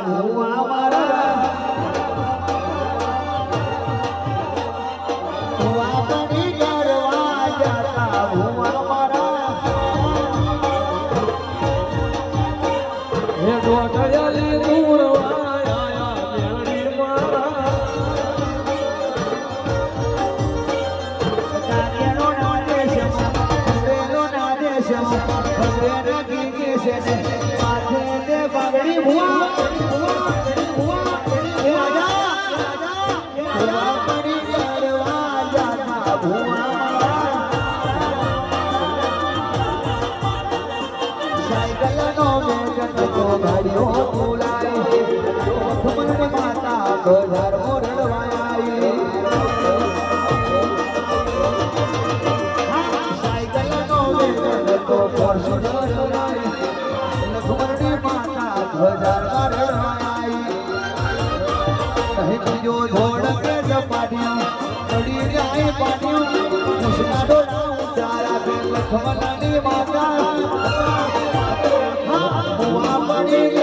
ભુવા મારા વાપણી કરવા જતા ભુવા મારા હે ડોઢિયાલી દૂર આયા મેળવી મારા કાર્યનો ના દેશ ભગવેનો ગીગે છે માથે તે પગડી ભુવા એ રાજા વાપણી કરવા જતા ભુવા સાયકલનો વેગન તો ગાડીઓ બોલાય ખમણ માતા બજાર મોરડવાય સાયકલનો વેગન તો ફોર્ચ્યુનર બોલાય લખમણની માતા બજાર મોરડવાય કહે બીજો ધોળક જપાડ્યું પડી જાય પાડ્યું કૃષ્ણા ડોળા ઉતારા બે લખમણની માતા ભુવા પડી